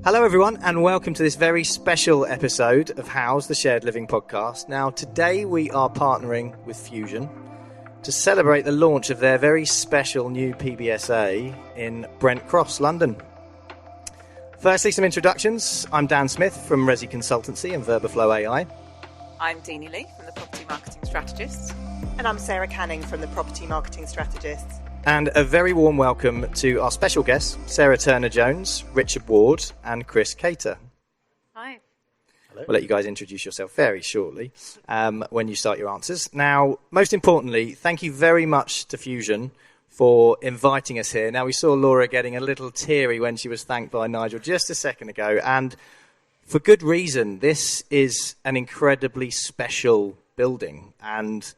Hello everyone and welcome to this very special episode of House, the Shared Living podcast. Now today we are partnering with Fusion to celebrate the launch of their very special new PBSA in Brent Cross, London. Firstly, some introductions. I'm Dan Smith from Resi Consultancy and Verbaflow AI. I'm Deenie Lee from the Property Marketing Strategists. And I'm Sarah Canning from the Property Marketing Strategists. And a very warm welcome to our special guests, Sarah Turner-Jones, Richard Ward and Chris Cater. Hi. Hello. We'll let you guys introduce yourself very shortly when you start your answers. Now, most importantly, thank you very much to Fusion for inviting us here. Now, we saw Laura getting a little teary when she was thanked by Nigel just a second ago, and for good reason. This is an incredibly special building, and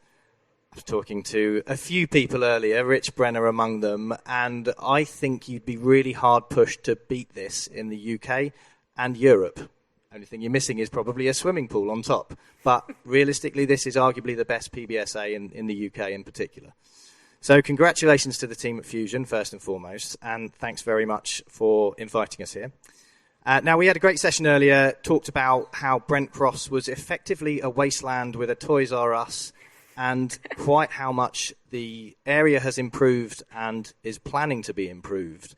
I was talking to a few people earlier, Rich Brenner among them, and I think you'd be really hard pushed to beat this in the UK and Europe. Only thing you're missing is probably a swimming pool on top. But realistically, this is arguably the best PBSA in the UK in particular. So congratulations to the team at Fusion, first and foremost, and thanks very much for inviting us here. Now, we had a great session earlier, talked about how Brent Cross was effectively a wasteland with a Toys R Us, and quite how much the area has improved and is planning to be improved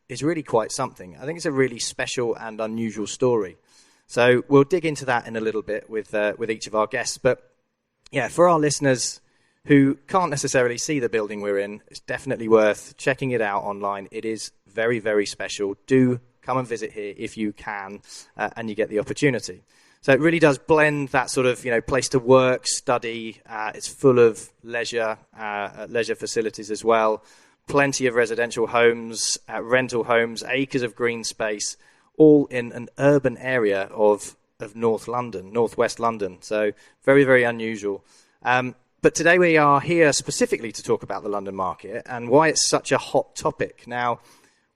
is really quite something. I think it's a really special and unusual story. So we'll dig into that in a little bit with each of our guests. But yeah, for our listeners who can't necessarily see the building we're in, it's definitely worth checking it out online. It is very, very special. Do come and visit here if you can and you get the opportunity. So it really does blend that sort of, place to work, study. It's full of leisure facilities as well. Plenty of residential homes, rental homes, acres of green space, all in an urban area of northwest London. So very, very unusual. But today we are here specifically to talk about the London market and why it's such a hot topic. Now,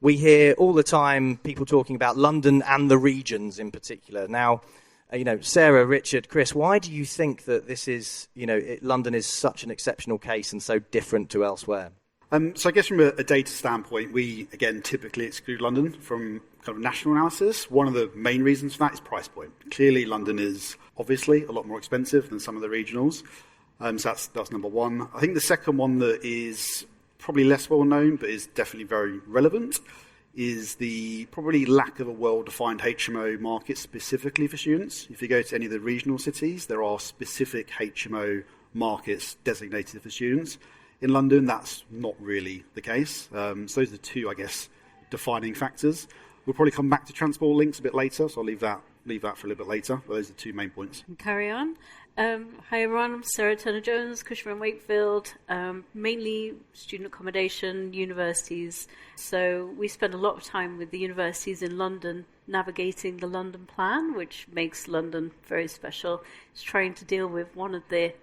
we hear all the time people talking about London and the regions in particular. Now, Sarah, Richard, Chris, why do you think that this is, London is such an exceptional case and so different to elsewhere? So I guess from a data standpoint, we, again, typically exclude London from kind of national analysis. One of the main reasons for that is price point. Clearly, London is obviously a lot more expensive than some of the regionals. So that's number one. I think the second one that is probably less well known, but is definitely very relevant, is the probably lack of a well-defined HMO market specifically for students. If you go to any of the regional cities, there are specific HMO markets designated for students. In London, that's not really the case. So those are the two, I guess, defining factors. We'll probably come back to transport links a bit later, so I'll leave that for a little bit later. But those are the two main points. Carry on. Hi everyone, I'm Sarah Turner-Jones, Cushman & Wakefield, mainly student accommodation, universities. So we spend a lot of time with the universities in London navigating the London Plan, which makes London very special. It's trying to deal with one of the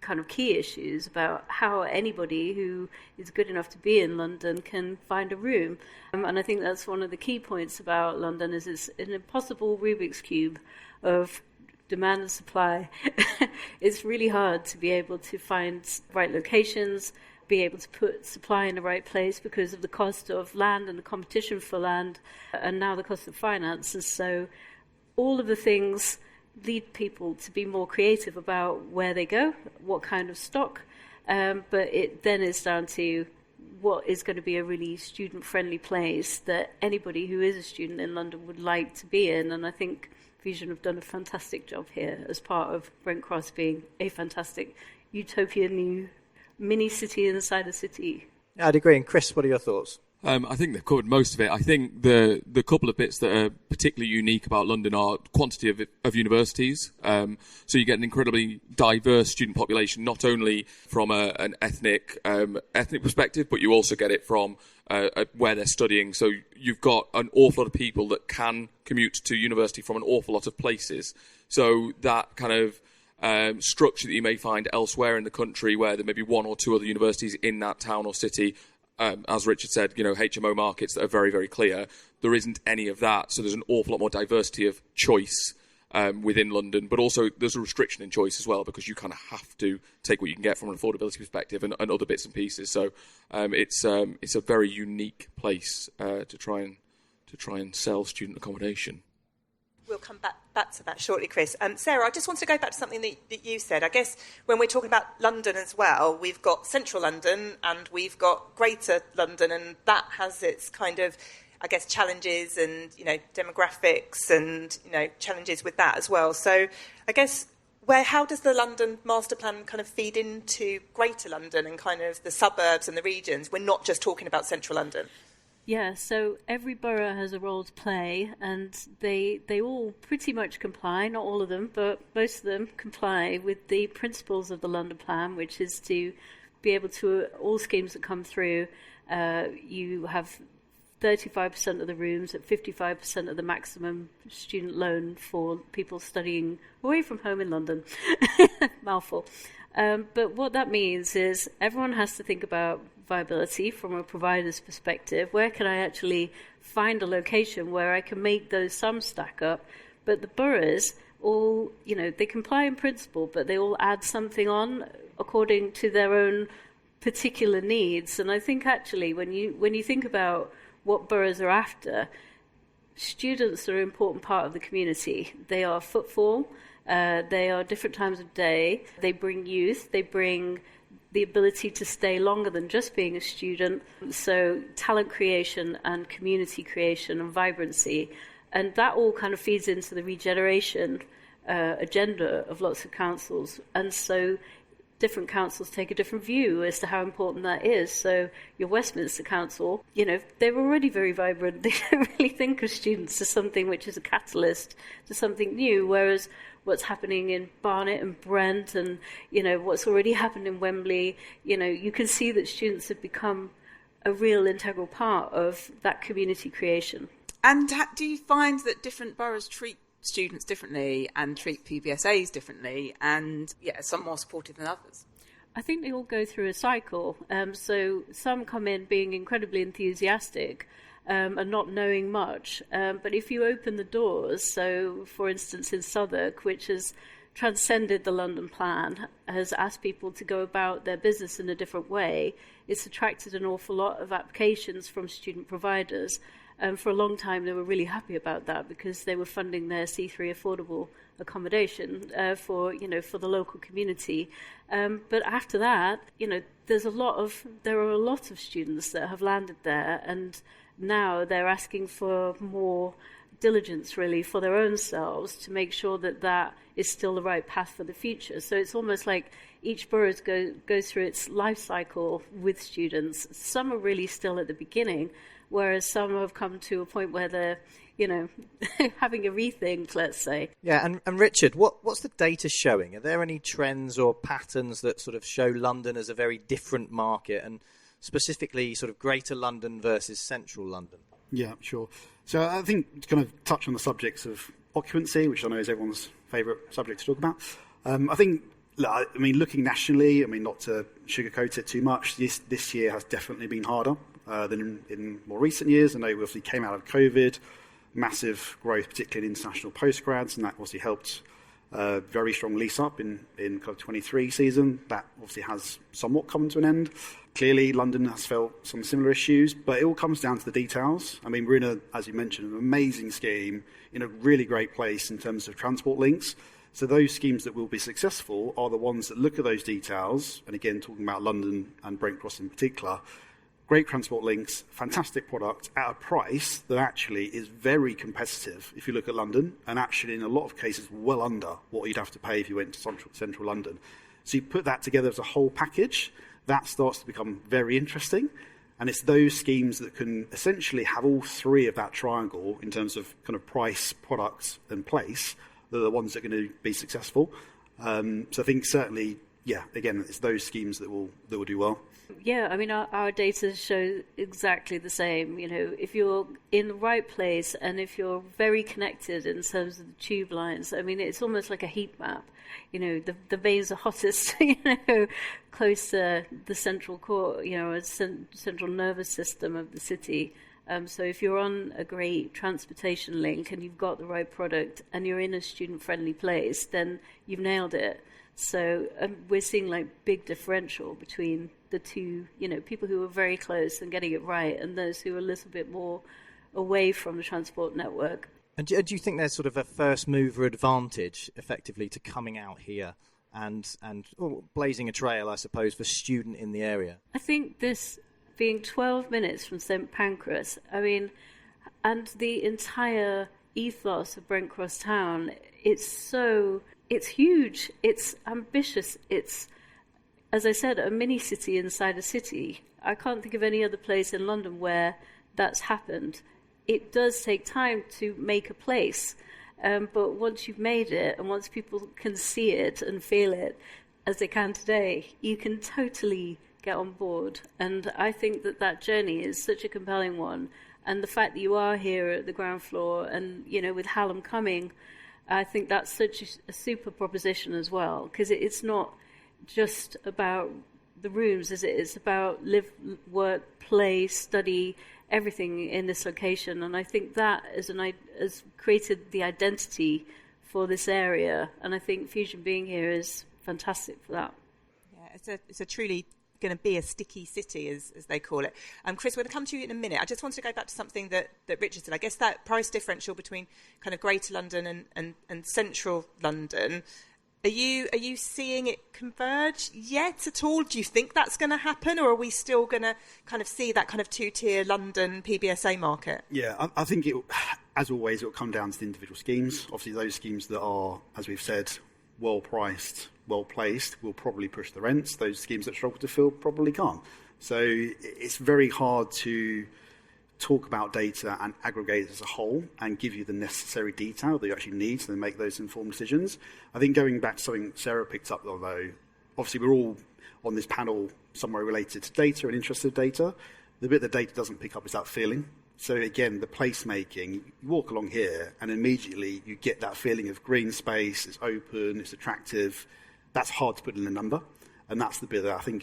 kind of key issues about how anybody who is good enough to be in London can find a room. And I think that's one of the key points about London is it's an impossible Rubik's Cube of demand and supply. It's really hard to be able to find right locations, be able to put supply in the right place because of the cost of land and the competition for land, and now the cost of finance. And so all of the things lead people to be more creative about where they go, what kind of stock, but it then is down to what is going to be a really student-friendly place that anybody who is a student in London would like to be in. And I think Fusion have done a fantastic job here as part of Brent Cross being a fantastic utopian new mini city inside a city. Yeah, I'd agree. And Chris, what are your thoughts? I think they've covered most of it. I think the couple of bits that are particularly unique about London are quantity of universities. So you get an incredibly diverse student population, not only from an ethnic perspective, but you also get it from where they're studying. So you've got an awful lot of people that can commute to university from an awful lot of places. So that kind of structure that you may find elsewhere in the country, where there may be one or two other universities in that town or city, as Richard said, HMO markets that are very, very clear. There isn't any of that, so there's an awful lot more diversity of choice within London, but also there's a restriction in choice as well, because you kind of have to take what you can get from an affordability perspective and other bits and pieces. So it's a very unique place to try and to try and sell student accommodation. We'll come back to that shortly, Chris. Sarah, I just want to go back to something that you said. I guess when we're talking about London as well, we've got central London and we've got greater London, and that has its kind of, I guess, challenges and, demographics and, challenges with that as well. So I guess how does the London Masterplan kind of feed into greater London and kind of the suburbs and the regions? We're not just talking about central London. Yeah, so every borough has a role to play, and they all pretty much comply, not all of them, but most of them comply with the principles of the London Plan, which is to be able to, all schemes that come through, you have 35% of the rooms at 55% of the maximum student loan for people studying away from home in London. Mouthful. But what that means is everyone has to think about viability from a provider's perspective. Where can I actually find a location where I can make those sums stack up? But the boroughs all, they comply in principle, but they all add something on according to their own particular needs. And I think actually when you think about what boroughs are after, students are an important part of the community. They are footfall. They are different times of day. They bring youth. They bring the ability to stay longer than just being a student. So talent creation and community creation and vibrancy. And that all kind of feeds into the regeneration agenda of lots of councils. And so different councils take a different view as to how important that is. So your Westminster Council, they're already very vibrant. They don't really think of students as something which is a catalyst to something new, whereas what's happening in Barnet and Brent and, what's already happened in Wembley, you can see that students have become a real integral part of that community creation. And do you find that different boroughs treat students differently and treat PBSAs differently, and some more supportive than others? I think they all go through a cycle. So some come in being incredibly enthusiastic and not knowing much. But if you open the doors, so for instance in Southwark, which has transcended the London Plan, has asked people to go about their business in a different way, it's attracted an awful lot of applications from student providers. For a long time, they were really happy about that because they were funding their C3 affordable accommodation for the local community. But after that, there are a lot of students that have landed there, and now they're asking for more diligence, really, for their own selves to make sure that that is still the right path for the future. So it's almost like each borough goes through its life cycle with students. Some are really still at the beginning, whereas some have come to a point where they're, having a rethink, let's say. Yeah, and Richard, what's the data showing? Are there any trends or patterns that sort of show London as a very different market, and specifically sort of Greater London versus Central London? Yeah, sure. So I think to kind of touch on the subjects of occupancy, which I know is everyone's favourite subject to talk about. I think, looking nationally, not to sugarcoat it too much, this year has definitely been harder than in more recent years. I know we obviously came out of COVID, massive growth, particularly in international postgrads, and that obviously helped very strong lease up in kind of 23 season. That obviously has somewhat come to an end. Clearly, London has felt some similar issues, but it all comes down to the details. We're in as you mentioned, an amazing scheme in a really great place in terms of transport links. So those schemes that will be successful are the ones that look at those details, and again, talking about London and Brent Cross in particular, great transport links, fantastic product at a price that actually is very competitive if you look at London, and actually in a lot of cases well under what you'd have to pay if you went to central London. So you put that together as a whole package, that starts to become very interesting, and it's those schemes that can essentially have all three of that triangle in terms of kind of price, product and place that are the ones that are going to be successful. So I think certainly, again, it's those schemes that will do well. Yeah, our data show exactly the same. If you're in the right place and if you're very connected in terms of the tube lines, it's almost like a heat map. The veins are hottest, close to the central core, central nervous system of the city. So if you're on a great transportation link and you've got the right product and you're in a student-friendly place, then you've nailed it. So we're seeing big differential between the two, people who are very close and getting it right and those who are a little bit more away from the transport network. And do you think there's sort of a first mover advantage, effectively, to coming out here and blazing a trail, I suppose, for student in the area? I think this being 12 minutes from St Pancras, and the entire ethos of Brent Cross Town, it's huge, it's ambitious, it's, as I said, a mini city inside a city. I can't think of any other place in London where that's happened. It does take time to make a place, but once you've made it and once people can see it and feel it, as they can today, you can totally get on board. And I think that journey is such a compelling one. And the fact that you are here at the ground floor and, with Hallam coming, I think that's such a super proposition as well, because it's not just about the rooms, is it? It's about live, work, play, study, everything in this location. And I think that has created the identity for this area. And I think Fusion being here is fantastic for that. Yeah, it's a truly going to be a sticky city, as they call it. Chris, we're going to come to you in a minute. I just wanted to go back to something that Richard said. I guess that price differential between kind of Greater London and Central London, are you seeing it converge yet at all? Do you think that's going to happen, or are we still going to kind of see that kind of two-tier London PBSA market? Yeah, I think as always, it will come down to the individual schemes. Obviously, those schemes that are, as we've said, well-priced, well-placed will probably push the rents. Those schemes that struggle to fill probably can't. So it's very hard to talk about data and aggregate it as a whole and give you the necessary detail that you actually need to then make those informed decisions. I think going back to something Sarah picked up, though, obviously we're all on this panel somewhere related to data and interested data. The bit that data doesn't pick up is that feeling. So again, the placemaking, you walk along here and immediately you get that feeling of green space, it's open, it's attractive. That's hard to put in a number. And that's the bit that I think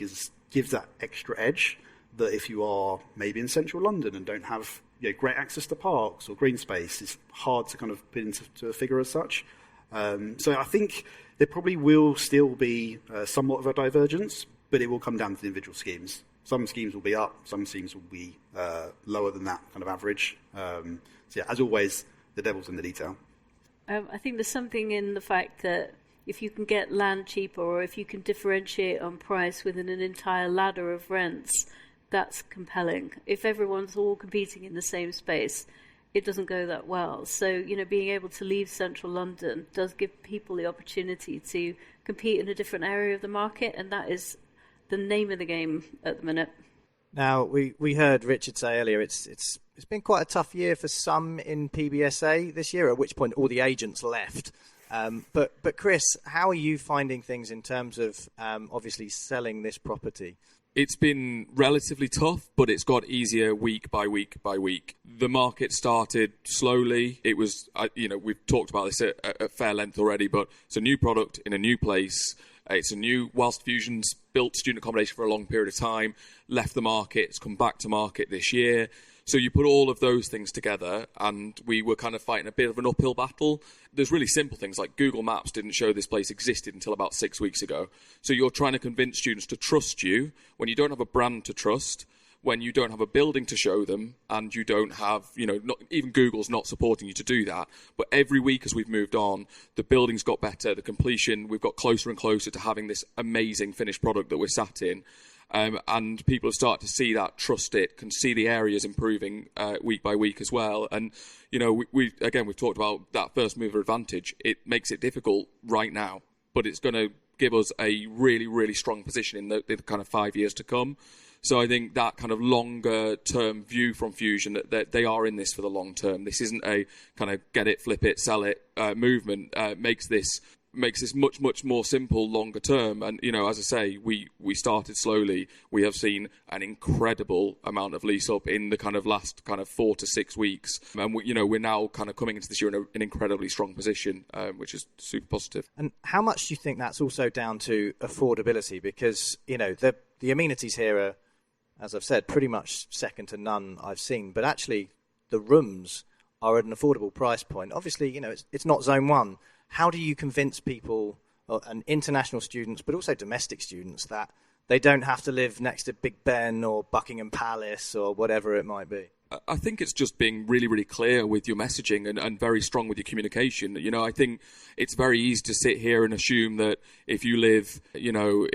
gives that extra edge, that if you are maybe in central London and don't have great access to parks or green space, it's hard to kind of put into a figure as such. So I think there probably will still be somewhat of a divergence, but it will come down to the individual schemes. Some schemes will be up, some schemes will be lower than that kind of average. So yeah, as always, the devil's in the detail. I think there's something in the fact that if you can get land cheaper, or if you can differentiate on price within an entire ladder of rents, that's compelling. If everyone's all competing in the same space, it doesn't go that well. So, being able to leave central London does give people the opportunity to compete in a different area of the market, and that is the name of the game at the minute. Now, we heard Richard say earlier it's been quite a tough year for some in PBSA this year, at which point all the agents left. But Chris, how are you finding things in terms of obviously selling this property? It's been relatively tough, but it's got easier week by week by week. The market started slowly. It was, we've talked about this at fair length already, but it's a new product in a new place. Whilst Fusion's built student accommodation for a long period of time, left the market, it's come back to market this year. So you put all of those things together, and we were kind of fighting a bit of an uphill battle. There's really simple things like Google Maps didn't show this place existed until about 6 weeks ago. So you're trying to convince students to trust you when you don't have a brand to trust, when you don't have a building to show them, and you don't have, not even Google's not supporting you to do that. But every week as we've moved on, the building's got better, the completion, we've got closer and closer to having this amazing finished product that we're sat in. And people have started to see that, trust it, can see the areas improving week by week as well. And, we've talked about that first mover advantage. It makes it difficult right now, but it's going to give us a really, really strong position in the kind of 5 years to come. So I think that kind of longer term view from Fusion, that they are in this for the long term. This isn't a kind of get it, flip it, sell it movement. Makes this much, much more simple longer term. And, as I say, we started slowly. We have seen an incredible amount of lease up in the kind of last kind of 4 to 6 weeks. And, we're now kind of coming into this year in an incredibly strong position, which is super positive. And how much do you think that's also down to affordability? Because, the amenities here are, as I've said, pretty much second to none I've seen. But actually, the rooms are at an affordable price point. Obviously, it's not Zone 1. How do you convince people, and international students, but also domestic students, that they don't have to live next to Big Ben or Buckingham Palace or whatever it might be? I think it's just being really, really clear with your messaging and very strong with your communication. You know, I think it's very easy to sit here and assume that if you live, you know,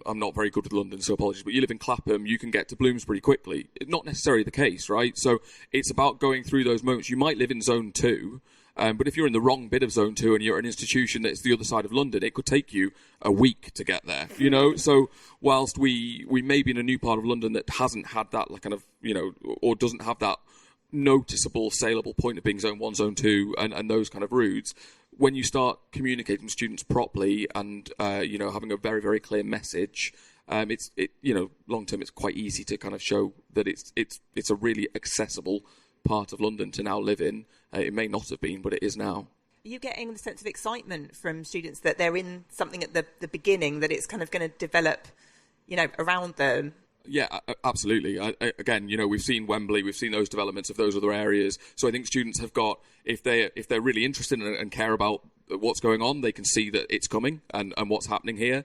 I'm not very good with London, so apologies, but you live in Clapham, you can get to Bloomsbury quickly. Not necessarily the case, right? So it's about going through those moments. You might live in Zone 2, but if you're in the wrong bit of Zone 2 and you're at an institution that's the other side of London, it could take you a week to get there, you know? So whilst we may be in a new part of London that hasn't had that kind of, you know, or doesn't have that noticeable, saleable point of being Zone 1, Zone 2 and those kind of routes, when you start communicating with students properly and, you know, having a very, very clear message, you know, long term, it's quite easy to kind of show that it's a really accessible part of London to now live in. It may not have been, but it is now. Are you getting the sense of excitement from students that they're in something at the beginning, that it's kind of going to develop, you know, around them? Yeah, absolutely. Again, you know, we've seen Wembley, we've seen those developments of those other areas. So I think students have got, if they're really interested and care about what's going on, they can see that it's coming and what's happening here,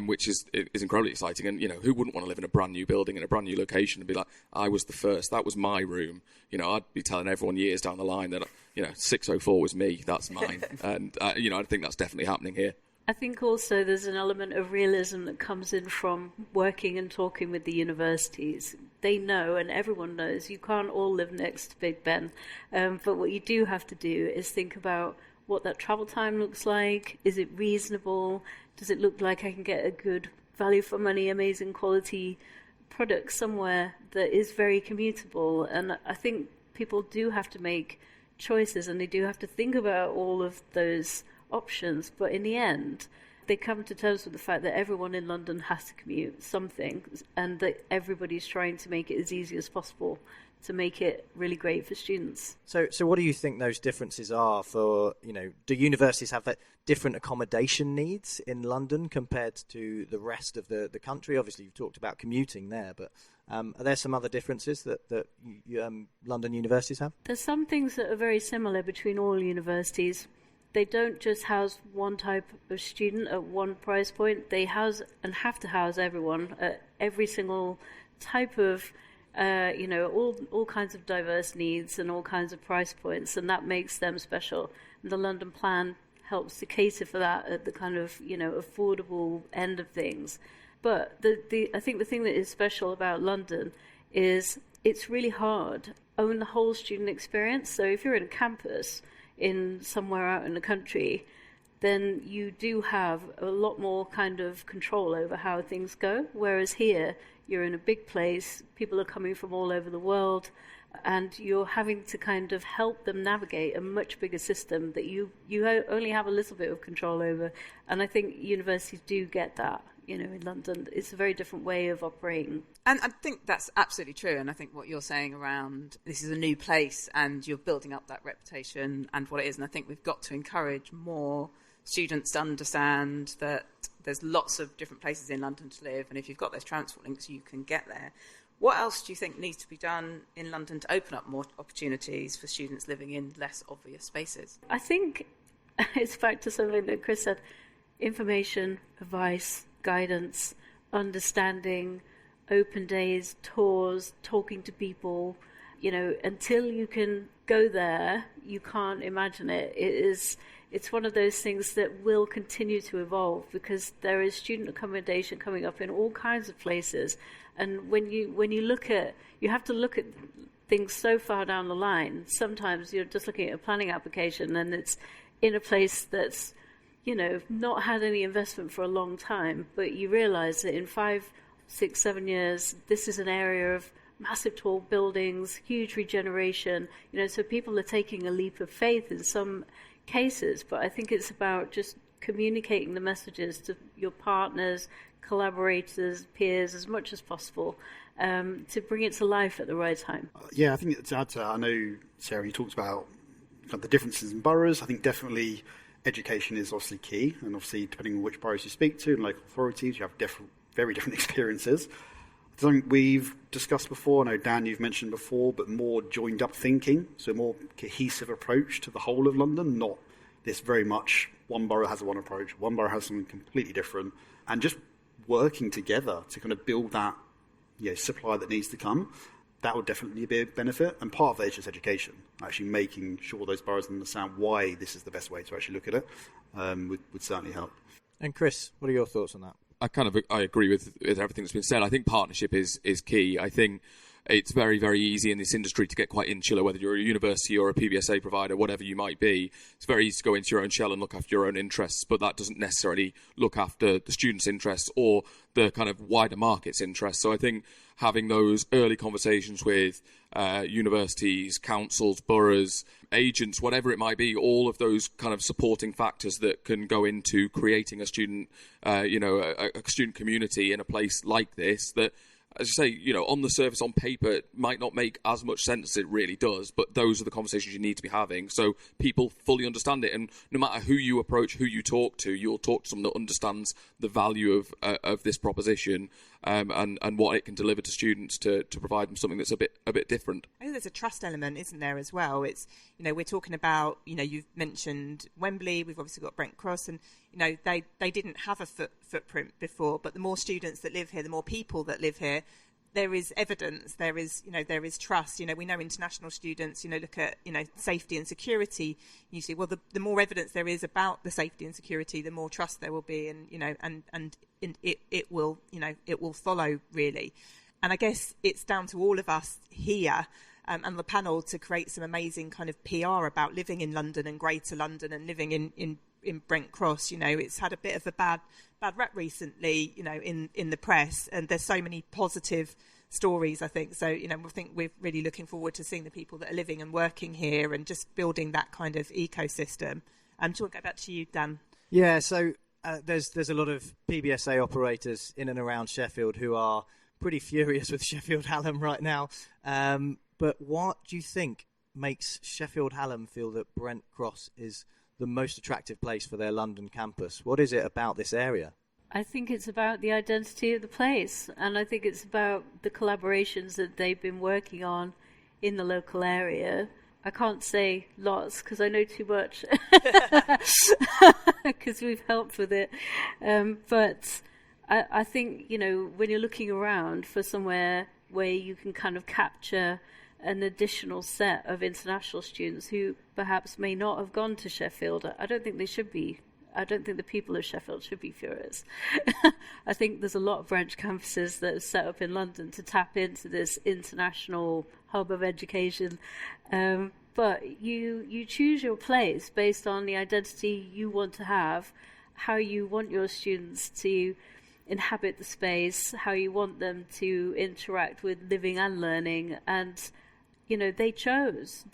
which is incredibly exciting. And, you know, who wouldn't want to live in a brand new building in a brand new location and be like, I was the first, that was my room. You know, I'd be telling everyone years down the line that, you know, 604 was me, that's mine. And, you know, I think that's definitely happening here. I think also there's an element of realism that comes in from working and talking with the universities. They know, and everyone knows, you can't all live next to Big Ben. But what you do have to do is think about what that travel time looks like. Is it reasonable? Does it look like I can get a good value for money, amazing quality product somewhere that is very commutable? And I think people do have to make choices, and they do have to think about all of those options, but in the end they come to terms with the fact that everyone in London has to commute something, and that everybody's trying to make it as easy as possible to make it really great for students. So what do you think those differences are for, you know, do universities have that different accommodation needs in London compared to the rest of the country? Obviously you've talked about commuting there, but are there some other differences that London universities have? There's some things that are very similar between all universities. They don't just house one type of student at one price point. They house and have to house everyone at every single type of, you know, all kinds of diverse needs and all kinds of price points, and that makes them special. And the London Plan helps to cater for that at the kind of, you know, affordable end of things. But I think the thing that is special about London is it's really hard to own the whole student experience. So if you're in a campus in somewhere out in the country, then you do have a lot more kind of control over how things go. Whereas here, you're in a big place, people are coming from all over the world, and you're having to kind of help them navigate a much bigger system that you only have a little bit of control over. And I think universities do get that. You know, in London, it's a very different way of operating. And I think that's absolutely true. And I think what you're saying around this is a new place and you're building up that reputation and what it is. And I think we've got to encourage more students to understand that there's lots of different places in London to live. And if you've got those transport links, you can get there. What else do you think needs to be done in London to open up more opportunities for students living in less obvious spaces? I think it's back to something that Chris said: information, advice, guidance, understanding, open days, tours, talking to people. You know, until you can go there, you can't imagine it. It's one of those things that will continue to evolve, because there is student accommodation coming up in all kinds of places. And when you look at, you have to look at things so far down the line. Sometimes you're just looking at a planning application and it's in a place that's, you know, not had any investment for a long time, but you realise that in 5, 6, 7 years, this is an area of massive tall buildings, huge regeneration, you know, so people are taking a leap of faith in some cases. But I think it's about just communicating the messages to your partners, collaborators, peers, as much as possible, to bring it to life at the right time. Yeah, I think to add to that, I know, Sarah, you talked about the differences in boroughs. I think definitely education is obviously key, and obviously depending on which boroughs you speak to and local authorities, you have very different experiences. Something we've discussed before, I know Dan, you've mentioned before, but more joined up thinking, so more cohesive approach to the whole of London, not this very much one borough has one approach, one borough has something completely different, and just working together to kind of build that supply that needs to come. that would definitely be a benefit. And part of that is just education, actually making sure those boroughs understand why this is the best way to actually look at it, would certainly help. And Chris, what are your thoughts on that? I agree with everything that's been said. I think partnership is key. I think it's very, very easy in this industry to get quite insular, whether you're a university or a PBSA provider, whatever you might be. It's very easy to go into your own shell and look after your own interests, but that doesn't necessarily look after the students' interests or the kind of wider market's interests. So I think having those early conversations with universities, councils, boroughs, agents, whatever it might be, all of those kind of supporting factors that can go into creating a student, a student community in a place like this that, as you say, on the surface, on paper, it might not make as much sense as it really does, but those are the conversations you need to be having so people fully understand it. And no matter who you approach, who you talk to, you'll talk to someone that understands the value of this proposition and what it can deliver to students to provide them something that's a bit different. I think there's a trust element, isn't there, as well? It's, we're talking about, you've mentioned Wembley, we've obviously got Brent Cross, and, they didn't have a footprint before, but the more students that live here, the more people that live here, there is evidence, there is trust. We know international students, look at, safety and security. You see, well, the more evidence there is about the safety and security, the more trust there will be, and it will follow, really. And I guess it's down to all of us here and the panel to create some amazing kind of PR about living in London and Greater London and living in Brent Cross. It's had a bit of a bad rep recently, in the press, and there's so many positive stories, I think. So, I think we're really looking forward to seeing the people that are living and working here and just building that kind of ecosystem. Do you want to go back to you, Dan? Yeah, so there's a lot of PBSA operators in and around Sheffield who are pretty furious with Sheffield Hallam right now. But what do you think makes Sheffield Hallam feel that Brent Cross is the most attractive place for their London campus? What is it about this area? I think it's about the identity of the place, and I think it's about the collaborations that they've been working on in the local area. I can't say lots because I know too much because we've helped with it. But I think, when you're looking around for somewhere where you can kind of capture an additional set of international students who perhaps may not have gone to Sheffield, I don't think they should be. I don't think the people of Sheffield should be furious. I think there's a lot of branch campuses that are set up in London to tap into this international hub of education. But you choose your place based on the identity you want to have, how you want your students to inhabit the space, how you want them to interact with living and learning. And they chose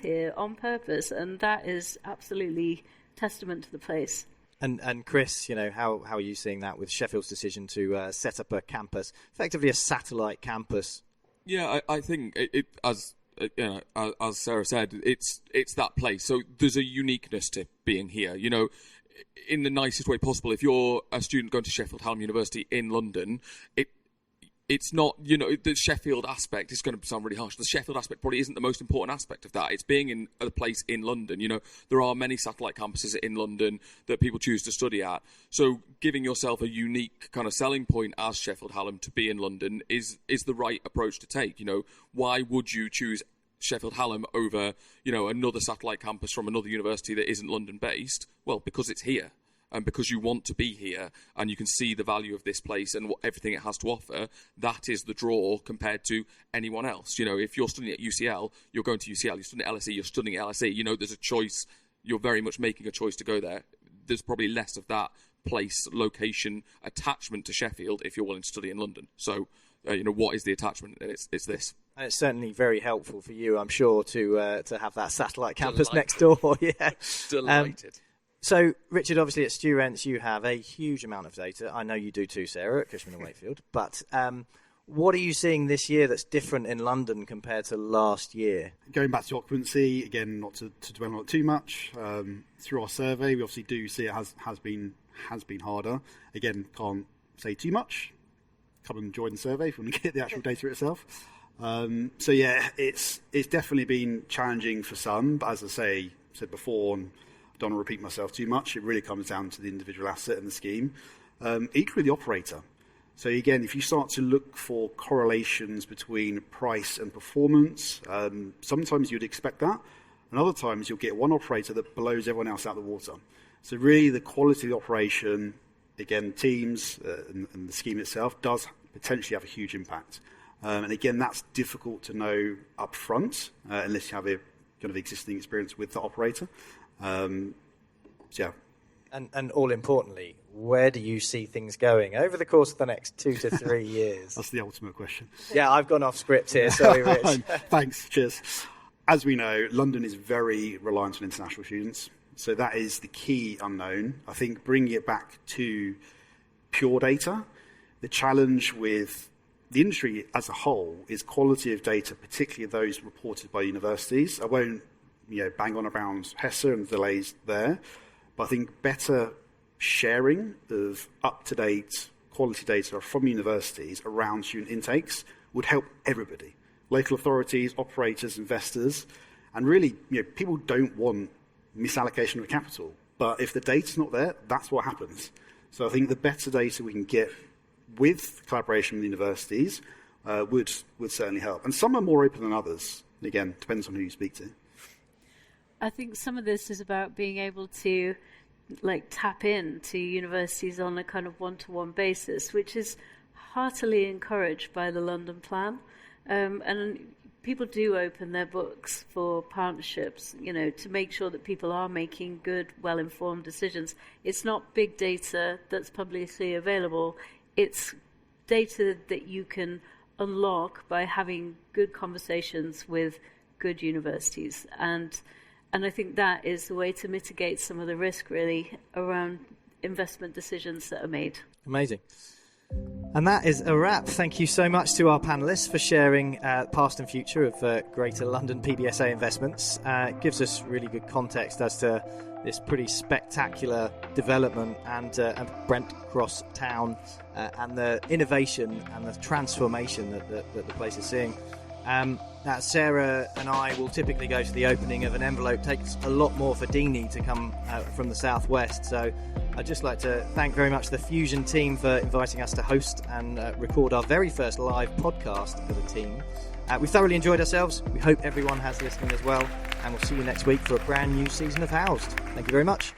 here on purpose, and that is absolutely testament to the place. And Chris, how are you seeing that with Sheffield's decision to set up a campus, effectively a satellite campus? Yeah, I think it as Sarah said, it's that place. So there's a uniqueness to being here. In the nicest way possible. If you're a student going to Sheffield Hallam University in London, it's not, the Sheffield aspect is going to sound really harsh. The Sheffield aspect probably isn't the most important aspect of that. It's being in a place in London. There are many satellite campuses in London that people choose to study at. So giving yourself a unique kind of selling point as Sheffield Hallam to be in London is the right approach to take. Why would you choose Sheffield Hallam over, another satellite campus from another university that isn't London based? Well, because it's here. And because you want to be here and you can see the value of this place and everything it has to offer, that is the draw compared to anyone else. If you're studying at UCL, you're going to UCL. You're studying at LSE, you're studying at LSE. There's a choice. You're very much making a choice to go there. There's probably less of that place, location, attachment to Sheffield if you're willing to study in London. So, what is the attachment? It's this. And it's certainly very helpful for you, I'm sure, to have that satellite campus next door. Yeah, Delighted. So, Richard, obviously at Stu Rents you have a huge amount of data. I know you do too, Sarah, at Cushman & Wakefield. But what are you seeing this year that's different in London compared to last year? Going back to occupancy, again, not to dwell on it too much, through our survey, we obviously do see it has been harder. Again, can't say too much. Come and join the survey if you want to get the actual data itself. So, yeah, it's definitely been challenging for some. But as I said before, and I don't want to repeat myself too much, it really comes down to the individual asset and the scheme. Equally, the operator. So again, if you start to look for correlations between price and performance, sometimes you'd expect that, and other times you'll get one operator that blows everyone else out of the water. So really the quality of the operation, again, teams and the scheme itself does potentially have a huge impact. And again, that's difficult to know up front unless you have a kind of existing experience with the operator. Yeah. And all importantly, where do you see things going over the course of the next 2 to 3 years? That's the ultimate question. Yeah, I've gone off script here. Sorry, Rich. Thanks. Cheers. As we know, London is very reliant on international students. So that is the key unknown. I think bringing it back to pure data, the challenge with the industry as a whole is quality of data, particularly those reported by universities. I won't bang on around HESA and delays there, but I think better sharing of up-to-date quality data from universities around student intakes would help everybody. Local authorities, operators, investors, and really, people don't want misallocation of capital. But if the data's not there, that's what happens. So I think the better data we can get with collaboration with universities would certainly help. And some are more open than others. Again, depends on who you speak to. I think some of this is about being able to tap into universities on a kind of one-to-one basis, which is heartily encouraged by the London Plan. And people do open their books for partnerships, to make sure that people are making good, well-informed decisions. It's not big data that's publicly available. It's data that you can unlock by having good conversations with good universities. And I think that is the way to mitigate some of the risk, really, around investment decisions that are made. Amazing. And that is a wrap. Thank you so much to our panellists for sharing past and future of Greater London PBSA investments. It gives us really good context as to this pretty spectacular development and Brent Cross Town and the innovation and the transformation that the place is seeing. Sarah and I will typically go to the opening of an envelope. Takes a lot more for Deenie to come from the southwest. So I'd just like to thank very much the Fusion team for inviting us to host and record our very first live podcast for the team. We've thoroughly enjoyed ourselves. We hope everyone has listening as well. And we'll see you next week for a brand new season of Housed. Thank you very much.